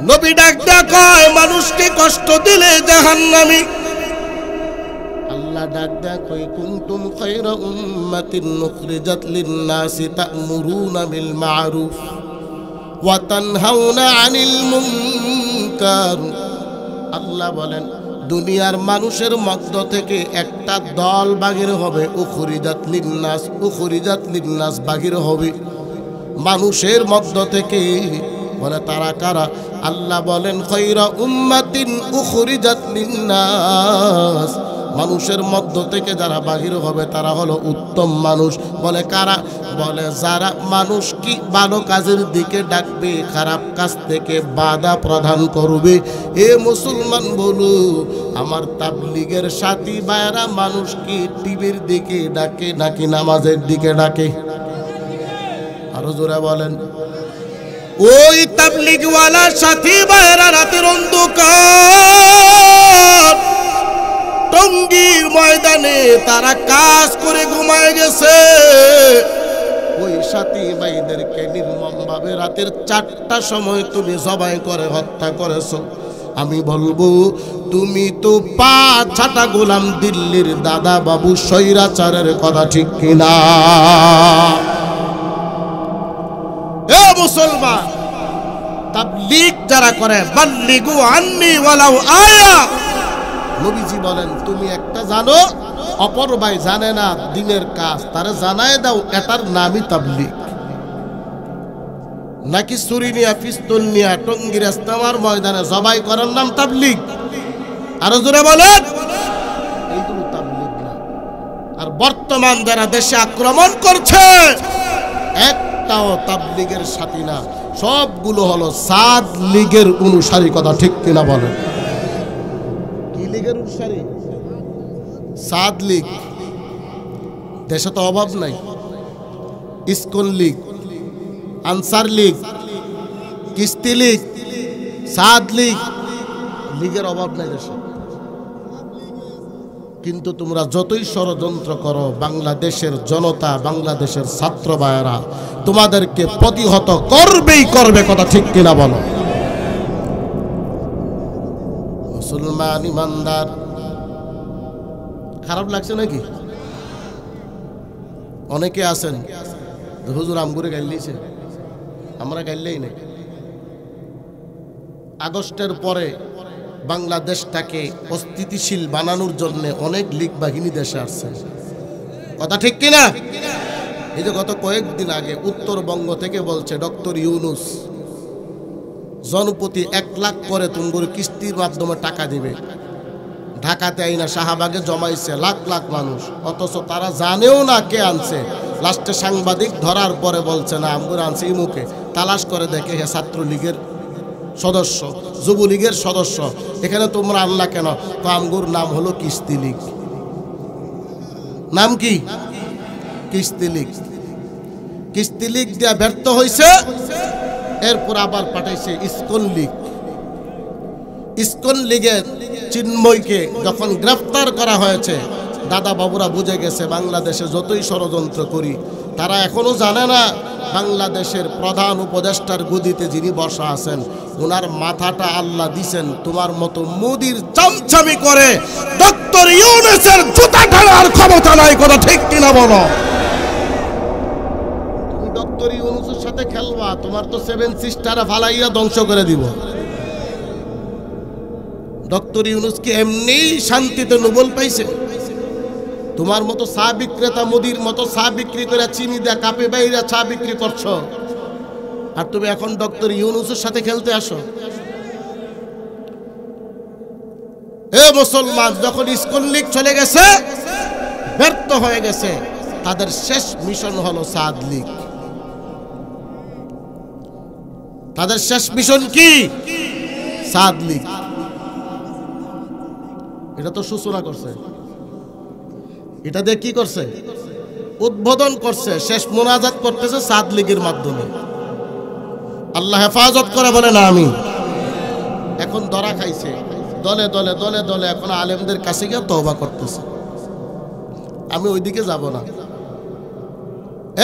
নবী ডাক দেয়া কয় মানুষকে কষ্ট দিলে জাহান্নামী। আল্লাহ ডাক দেয়া কয় কুনতুম খায়রা উম্মাতিন উখরিজাত লিন-নাসি তা'মুরুনা বিল মা'রুফ ওয়া তানহাউনা আনিল মুনকার। আল্লাহ বলেন দুনিয়ার মানুষের মধ্য থেকে একটা দল বাহির হবে, উখরিজাত লিন-নাস, উখরিজাত লিন-নাস বাহির হবে মানুষের মধ্য থেকে। বলে তারা কারা? আল্লাহ বলেন খায়রা উম্মাতিন উখরিজাত লিন-নাস, মানুষের মধ্য থেকে যারা বাহির হবে তারা হলো উত্তম মানুষ। বলে কারা? বলে যারা মানুষ কি ভালো কাজের দিকে ডাকবে, খারাপ কাজ থেকে বাধা প্রদান করবে। এ মুসলমান বলু, আমার তাবলীগের সাথী ভাইরা মানুষ কি টিভির দিকে ডাকে নাকি নামাজের দিকে ডাকে? আরো জোরে বলেন। ওই তাবলীগওয়ালা সাথী ভাইরা রাতের অন্ধকার টঙ্গীর ময়দানে তারা কাজ করে ঘুমায় গেছে। ওই সাথী ভাইদেরকে নির্মমভাবে রাতের 4টার সময় তুমি জবাই করে হত্যা করেছো। আমি বলবো তুমি তো 5 গোলাম দিল্লির দাদা বাবু স্বৈরাচারের কথা ঠিক কিনা? এ মুসলমান, তাবলীগ যারা করে বাল্লিগু আন্নি ওয়ালাউ আয়া, নবীজি বলেন তুমি একটা জানো, অপর ভাই জানে না দিনের কাজ, তারে জানায় দাও, এটার নামই তাবলীগ। নাকি ছুরি নিয়া পিস্তল নিয়া টঙ্গীর ইস্তেমার ময়দানে জবাই করার নাম তাবলীগ? আরো জোরে বলেন। এইগুলো তাবলীগ না। আর বর্তমান যারা দেশে আক্রমণ করছে একটাও তাবলীগের সাথী না, সবগুলো হলো সাদ লীগের অনুসারী। কথা ঠিক কিনা বলেন? কি লীগের অনুসারী? সাদ লীগ। দেশে তো অভাব নাই। ইসকন লীগ, আনসার লীগ, কিস্তি লীগ, সাদ লীগ, লীগের অভাব নাই দেশে। কিন্তু তোমরা যতই ষড়যন্ত্র করো, বাংলাদেশের জনতা, বাংলাদেশের ছাত্র ভাইয়েরা তোমাদেরকে প্রতিহত করবেই করবে। কথা ঠিক কিনা বলো? মুসলমান ইমানদার, খারাপ লাগছে নাকি? অনেকে আছেন হুজুর আমগুরে গাইলিছে, আমরা গাইলেই নাই। আগস্টের পরে বাংলাদেশটাকে অস্থিতিশীল বানানোর জন্য অনেক লীগ বাহিনী দেশে আসছে। কথা ঠিক কিনা? এই যে গত কয়েকদিন আগে উত্তরবঙ্গ থেকে বলছে ডক্টর ইউনুস জনপ্রতি 1 লাখ করে তুমগুর কিস্তির মাধ্যমে টাকা দিবে। ঢাকাতে আইনা শাহবাগে জমাইছে লাখ লাখ মানুষ, অথচ তারা জানেও না কে আনছে। লাস্টে সাংবাদিক ধরার পরে বলছে না আমগুর আনছে ইমুকে। তালাশ করে দেখে হে ছাত্রলীগের সদস্য, যুবলীগের সদস্য। এখানে তোমরা আনলা কেন? তো আমগুর নাম হলো কিস্তি লীগ। নাম কি? কিস্তি লীগ। কিস্তি লীগ দিয়া ব্যর্থ হয়েছে, এরপর আবার পাঠাইছে ইসকন লীগ। ইসকন লীগের চিন্ময়কে যখন গ্রেফতার করা হয়েছে, দাদা বাবুরা বুঝে গেছে বাংলাদেশে যতই ষড়যন্ত্র করি, তারা এখনো জানে না বাংলাদেশের প্রধান উপদেষ্টার গদিতে যিনি বসা আছেন ওনার মাথাটা আল্লাহ দিছেন তোমার মতো মোদির চামচামি করে ডক্টর ইউনূসের জুতা ঢালার ক্ষমতা নাই। কথা ঠিক কিনা বলো? তুমি ডক্টর ইউনূসের সাথে খেলবা, তোমার তো 7 সিস্টারে ফালাইয়া ধ্বংস করে দিব। ডক্টর ইউনূস কি এমনি শান্তিতে নোবেল পাইছে? তোমার মতো চা বিক্রেতা মোদির মতো চা বিক্রি করে চিনি দেয়া কাপে বাইরা চা বিক্রি করছো, আর তুমি এখন ডক্টর ইউনূসের সাথে খেলতে আসো? এ মুসলমান, যখন ইসকন লীগ চলে গেছে, ব্যর্থ হয়ে গেছে, তাদের শেষ মিশন হলো সাদ লীগ। তাদের শেষ মিশন কি? সাদ লীগ। এটা তো সূচনা করছে, এটা দিয়ে কি করছে? উদ্বোধন করছে, শেষ মোনাজাত করতেছে সাদ লীগের মাধ্যমে। আল্লাহ হেফাজত করে বলে না আমি। এখন ধরা খাইছে, দলে দলে দলে দলে এখন আলেমদের কাছে গিয়ে তওবা করতেছে। আমি ওইদিকে যাব না।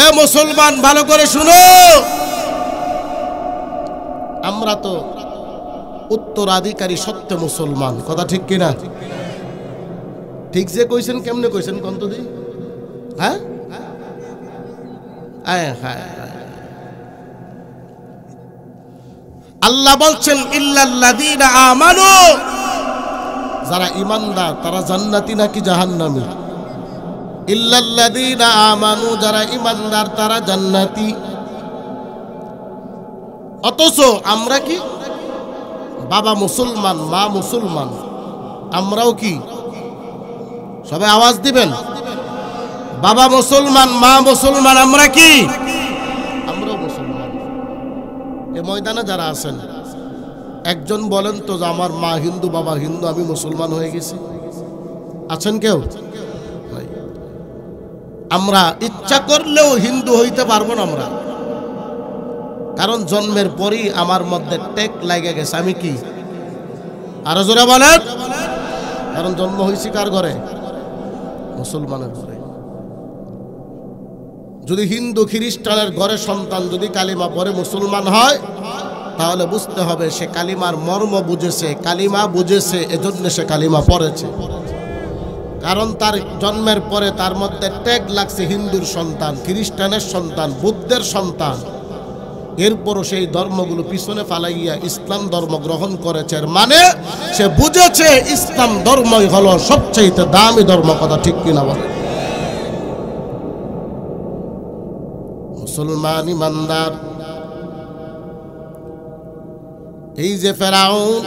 এ মুসলমান, ভালো করে শুনো, আমরা তো উত্তরাধিকারী সত্য মুসলমান। কথা ঠিক কিনা? ঠিক যে কইছেন, কেমনে কইছেন কন্ত দি? হ্যাঁ, আল্লাহ বলছেন ইল্লাল্লাযীনা আমানু, যারা ঈমানদার তারা জান্নাতি নাকি জাহান্নামী? ইল্লাল্লাযীনা আমানু, যারা ঈমানদার তারা জান্নাতি। অথচ আমরা কি? বাবা মুসলমান, মা মুসলমান, আমরাও কি? সবাই আওয়াজ দিবেন। বাবা মুসলমান, মা মুসলমান, আমরা কি? আমরাও মুসলমান। এই ময়দানে যারা আছেন, একজন বলেন তো যে আমার মা হিন্দু, বাবা হিন্দু, আমি মুসলমান হয়ে গেছি? আছেন কেউ? আমরা ইচ্ছা করলেও হিন্দু হইতে পারবো না আমরা, কারণ জন্মের পরই আমার মধ্যে টেক লাগে গেছে। আমি কি? আরো জোরে বলেন। কারণ জন্ম হয়েছি কার ঘরে? মুসলমানের ঘরে। যদি হিন্দু খ্রিস্টানের ঘরে সন্তান যদি কালিমা পড়ে মুসলমান হয়, তাহলে বুঝতে হবে সে কালিমার মর্ম বুঝেছে, কালিমা বুঝেছে, এজন্য সে কালিমা পড়েছে। কারণ তার জন্মের পরে তার মধ্যে ট্যাগ লাগছে হিন্দুর সন্তান, খ্রিস্টানের সন্তান, বুদ্ধের সন্তান। এরপরও সেই ধর্মগুলো পিছনে ফালাইয়া ইসলাম ধর্ম গ্রহণ করেছে, মানে সে বুঝেছে ইসলাম ধর্মই হলো সবচেয়ে দামি ধর্ম। কথা ঠিক কিনা বলে? মুসলমান ইমানদার, এই যে ফেরাউন,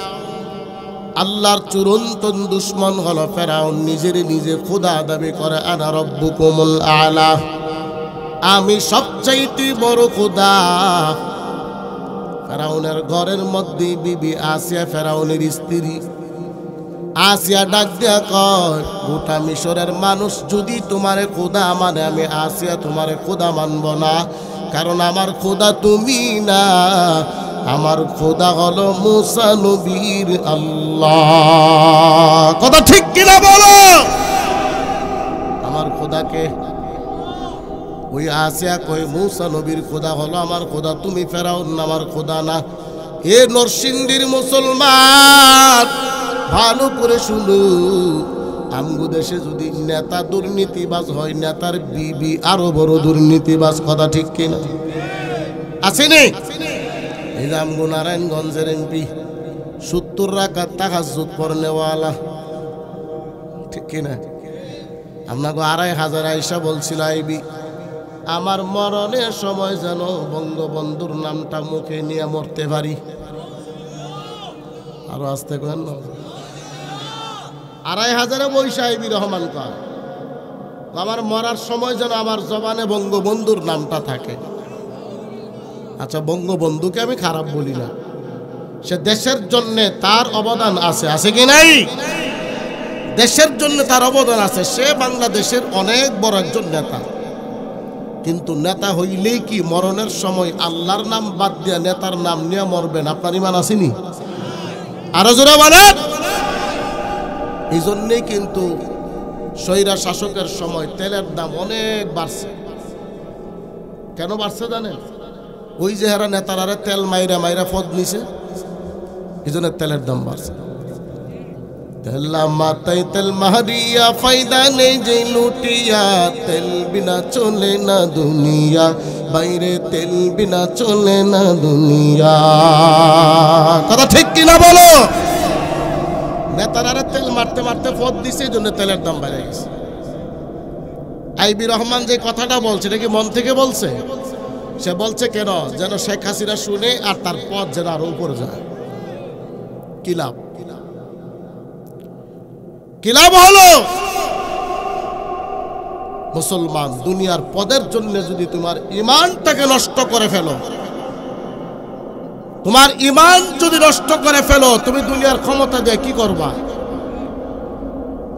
আল্লাহর চূড়ান্ত দুশ্মন হলো ফেরাউন। নিজের নিজে খোদা দাবি করে, আনা রব্বুকুমুল আলা, আমি সবচাইতে বড় খোদা। ফেরাউনের ঘরের মধ্যে বিবি আসিয়া, ফেরাউনের স্ত্রী আসিয়া ডাক দিয়া কয়, গোটা মিশরের মানুষ যদি তোমারে খোদা মানে, আমি আসিয়া তোমারে খোদা মানব না, কারণ আমার খোদা তুমি না, আমার খোদা হলো মুসা নবীর আল্লাহ। কথা ঠিক কিনা বলো? আমার খোদাকে ওই আসিয়া কই, মুসা নবীর খোদা হলো আমার খোদা, তুমি ফেরাউন আমার খোদা না। এ নরসিংদীর মুসলমান, ভালো করে শুনো, আমগো দেশে যদি নেতা দুর্নীতিবাজ হয়, নেতার বিবি আরো বড় দুর্নীতিবাজ। কথা ঠিক কিনা? আসেনি? এই যে আমগো নারায়ণগঞ্জের এমপি 70 রাকাত তাহাজ্জুদ পড়নেওয়ালা, ঠিক কিনা? আপনাকে 2500 আইসা বলছিল আইবি, আমার মরণের সময় যেন বঙ্গবন্ধুর নামটা মুখে নিয়ে মরতে পারি। আরো আসতে কেন? 2500 বৈশা আইবি রহমান কয়, আমার মরার সময় যেন আমার জবানে বঙ্গবন্ধুর নামটা থাকে। আচ্ছা, বঙ্গবন্ধুকে আমি খারাপ বলি না, সে দেশের জন্য তার অবদান আছে, আছে কি নাই? দেশের জন্য তার অবদান আছে। সে বাংলাদেশের অনেক বড় একজন নেতা, কিন্তু নেতা হইলেই কি মরণের সময় আল্লাহর নাম বাদ দিয়া নেতার নাম নিয়ে মরবেন? আপনার ইমান আসেনি? আরো জোরে বলেন। এই জন্যেই কিন্তু স্বৈরা শাসকের সময় তেলের দাম অনেক বাড়ছে। কেন বাড়ছে জানেন? ওই যে হারা নেতারা তেল মাইরা মাইরা পদ নিছে, এই জন্য তেলের দাম বাড়ছে। তেলা মাথায় তেল মারিয়া ফায়দা নেই যে লুটিয়া, তেল বিনা চলে না দুনিয়া, বাইরে তেল বিনা চলে না দুনিয়া। কথা ঠিক কিনা বলো? নেতারা তেল মারতে মারতে পদ দিছে, এই জন্য তেলের দাম বেড়ে গেছে। আইবি রহমান যে কথাটা বলছে এটা কি মন থেকে বলছে? সে বলছে কেন? যেন শেখ হাসিনা শুনে আর তার পদ যেন আরো উপরে যায়। কি লাভ? কি লাভ হলো? মুসলমান দুনিয়ার পদের জন্য যদি তোমার ঈমানটাকে নষ্ট করে ফেলো, তোমার ঈমান যদি নষ্ট করে ফেলো, তুমি দুনিয়ার ক্ষমতা দিয়ে কি করবা?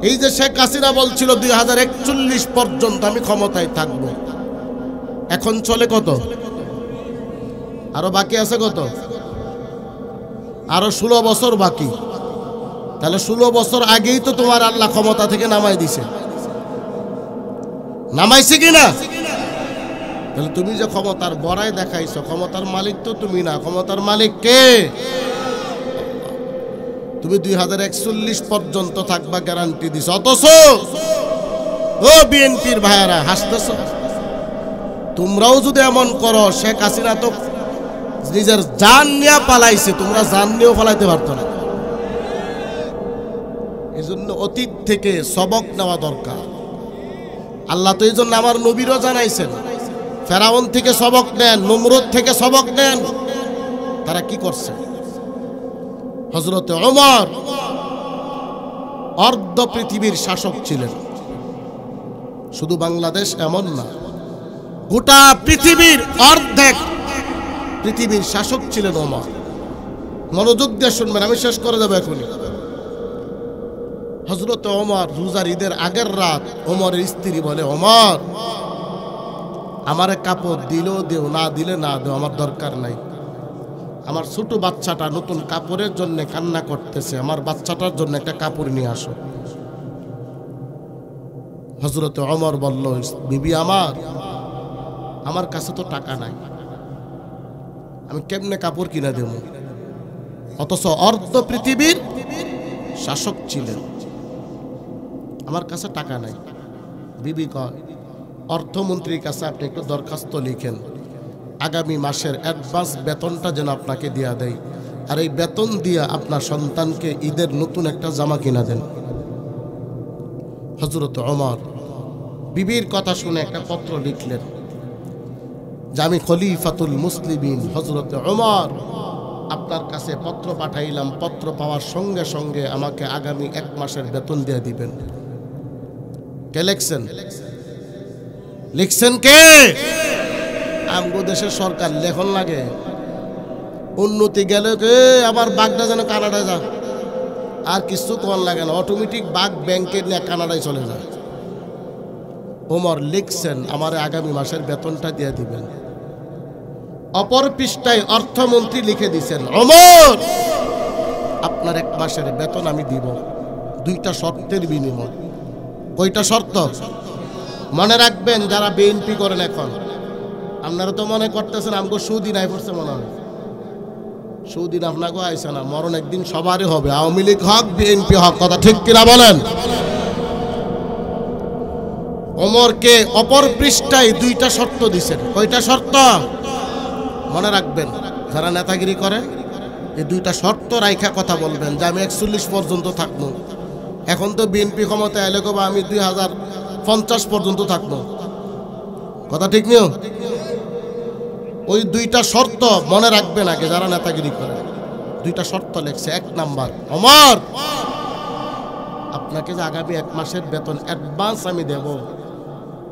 এই যে শেখ হাসিনা বলছিল 2041 পর্যন্ত আমি ক্ষমতায় থাকব, এখন চলে কত? আরো বাকি আছে কত? আরো 16 বছর বাকি। তাহলে 16 বছর আগেই তো তোমার আল্লাহ ক্ষমতা থেকে নামাই দিছে, নামাইছে কিনা? তাহলে তুমি যে ক্ষমতার বড়াই দেখাইছো, ক্ষমতার মালিক তো তুমি না, ক্ষমতার মালিক কে? তুমি 2041 পর্যন্ত থাকবা গ্যারান্টি দিছো, অথচ ও বিএনপির ভাইয়ারা হাসতেছ। তোমরাও যদি এমন করো, শেখ হাসিনা তো নিজের জান নিয়ে পালাইছে, তোমরা জান নিয়েও পালাইতে পারতো না। এই জন্য অতীত থেকে সবক নেওয়া দরকার। আল্লাহ তো এই জন্য আমার নবীরও জানাইছেন, ফেরাউন থেকে সবক নেন, নমরুদ থেকে সবক নেন। তারা কি করছে? হযরতে ওমর অর্ধ পৃথিবীর শাসক ছিলেন। শুধু বাংলাদেশ এমন না, গোটা পৃথিবীর অর্ধেক পৃথিবীর শাসক ছিলেন ওমর। মনোযোগ দিয়ে শুনবেন, আমি শেষ করে দেবো এখনই। হযরতে ওমর রোজার ঈদের আগের রাত ওমরের স্ত্রী বলে, ওমর আমারে কাপড় দিলেও দেও, না দিলে না দেও, আমার দরকার নাই। আমার ছোট বাচ্চাটা নতুন কাপড়ের জন্য কান্না করতেছে, আমার বাচ্চাটার জন্য একটা কাপড় নিয়ে আসো। হযরতে ওমর বলল, বিবি আমার কাছে তো টাকা নাই, আমি কেমনে কাপড় কিনা দেব? অথচ অর্ধ পৃথিবীর শাসক ছিলেন, আমার কাছে টাকা নাই। বিবি কয়, অর্থমন্ত্রীর কাছে আপনি একটু দরখাস্ত লিখেন, আগামী মাসের অ্যাডভান্স বেতনটা যেন আপনাকে দেয়া দেয়, আর এই বেতন দিয়ে আপনার সন্তানকে ঈদের নতুন একটা জামা কিনা দেন। হযরত ওমর বিবির কথা শুনে একটা পত্র লিখলেন যে আমি খলিফাতুল মুসলিমিন হযরত ওমর আপনার কাছে পত্র পাঠাইলাম, পত্র পাওয়ার সঙ্গে সঙ্গে আমাকে আগামী 1 মাসের বেতন দিয়ে দিবেন। কে লিখছেন? লিখছেন কে? আমগো দেশের সরকার লেখন লাগে, উন্নতি গেলে কে আমার বাগদা যেন কানাডায় যা, আর কিছু কোন লাগে না, অটোমেটিক বাগ ব্যাংকে নিয়ে কানাডায় চলে যায়। ওমর লিখছেন আমার আগামী মাসের বেতনটা দিয়ে দিবেন। অপর পৃষ্ঠায় অর্থমন্ত্রী লিখে দিয়েছেন, ওমর আপনার 1 মাসের বেতন আমি দিব, 2টা শর্তের বিনিময়। কয়টা শর্ত? মনে রাখবেন যারা বিএনপি করেন এখন, আপনারা তো মনে করতেছেন আমগো সুদিন আই পড়ছে, মনে হয় সুদিন আপনাকেও আইসে না, মরণ একদিন সবারই হবে, আওয়ামী লীগ হক বিএনপি হক। কথা ঠিক কিনা বলেন? ওমরকে অপর পৃষ্ঠায় 2টা শর্ত দিছেন। কয়টা শর্ত? মনে রাখবেন যারা নেতাগিরি করে, এই 2টা শর্ত রাইখা কথা বলবেন যে আমি 41 পর্যন্ত থাকবো। এখন তো বিএনপি ক্ষমতা এলে কবা আমি 2050 পর্যন্ত থাকবো। কথা ঠিক নিও? ওই 2টা শর্ত মনে রাখবেন আগে যারা নেতাগিরি করে। 2টা শর্ত লেখছে। 1 নাম্বার, ওমর আপনাকে যে আগামী 1 মাসের বেতন অ্যাডভান্স আমি দেব,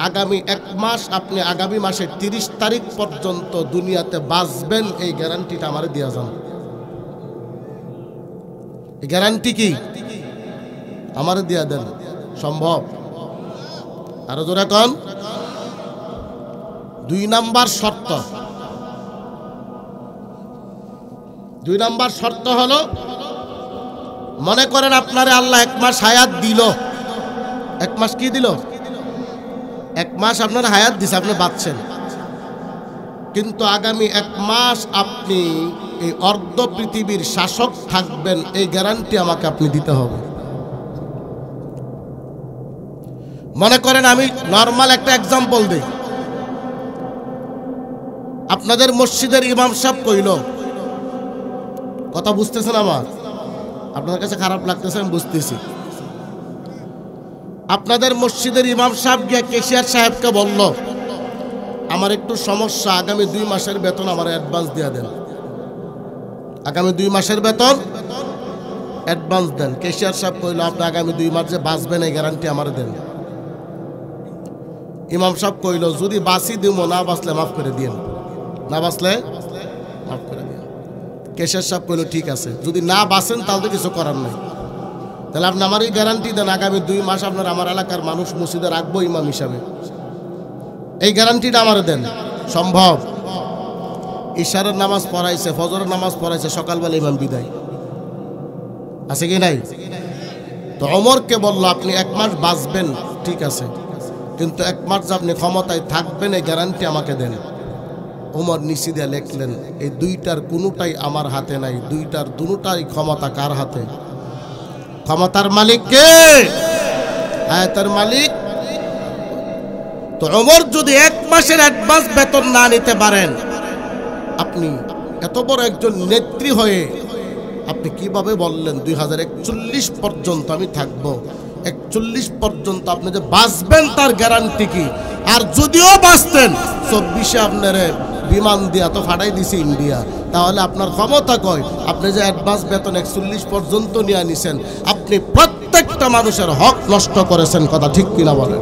আগামী 1 মাস আপনি আগামী মাসের 30 তারিখ পর্যন্ত দুনিয়াতে বাঁচবেন, এই গ্যারান্টিটা আমারে দিয়া যান। এই গ্যারান্টি কি? আমারে দিয়া দেন। সম্ভব? আরো জোরে কোন? দুই নাম্বার শর্ত, দুই নাম্বার শর্ত হলো, মনে করেন আপনারে আল্লাহ 1 মাস হায়াত দিল, 1 মাস কি দিল, 1 মাস আপনার হায়াত দিছে, আপনি বাঁচছেন, কিন্তু আগামী 1 মাস আপনি এই অর্ধ পৃথিবীর শাসক থাকবেন, এই গ্যারান্টি আমাকে আপনি দিতে হবে। মনে করেন আমি নরমাল একটা এক্সাম্পল দিই, আপনাদের মসজিদের ইমাম সাহেব কইল, কথা বুঝতেছেন আমার, আপনার কাছে খারাপ লাগতেছে আমি বুঝতেছি, আপনাদের মসজিদের ইমাম সাহেব গিয়ে কেশিয়ার সাহেবকে বলল, আমার একটু সমস্যা, আগামী 2 মাসের বেতন আমার অ্যাডভান্স দিয়ে দেন, আগামী 2 মাসের বেতন অ্যাডভান্স দেন। কেশিয়ার সাহেব কইল, আপনি আগামী 2 মাস যে বাঁচবেন এই গ্যারান্টি আমার দেন। ইমাম সাহেব কইল, যদি বাঁচি দিব, না বাঁচলে মাফ করে দিন, না বাঁচলে মাফ করে দিন। কেশিয়ার সাহেব কইল, ঠিক আছে, যদি না বাঁচেন তাহলে তো কিছু করার নাই, তাহলে আপনি আমার এই গ্যারান্টি দেন, আগামী 2 মাস আপনার আমার এলাকার মানুষ মসজিদে রাখবো ইমাম হিসাবে, এই গ্যারান্টিটা আমার দেন। সম্ভব? ইশারের নামাজ পড়াইছে, ফজরের নামাজ পড়াইছে, সকালবেলা ইমাম বিদায়, আছে কি নাই? তো ওমরকে বলল, আপনি 1 মাস বাঁচবেন ঠিক আছে, কিন্তু 1 মাস আপনি ক্ষমতায় থাকবেন এই গ্যারান্টি আমাকে দেন। ওমর নিচে দিয়ে লিখলেন, এই 2টার কোনোটাই আমার হাতে নাই, 2টার দুটাই ক্ষমতা কার হাতে? ক্ষমতার মালিক কে? আয়াতের মালিক। তো ওমর যদি 1 মাসের অ্যাডভান্স বেতন না নিতে পারেন, আপনি এত বড় একজন নেত্রী হয়ে আপনি কিভাবে বললেন 2041 পর্যন্ত আমি থাকবো? 41 পর্যন্ত আপনি যে বাঁচবেন তার গ্যারান্টি কি? আর যদিও বাঁচতেন 24-এ আপনারে বিমান দিয়া তো ফাটাই দিছে ইন্ডিয়া, তাহলে আপনার ক্ষমতা কয়? আপনি যে অ্যাডভান্স বেতন 41 পর্যন্ত নিয়ে নিছেন, আপনি প্রত্যেকটা মানুষের হক নষ্ট করেছেন, কথা ঠিক কিনা বলেন?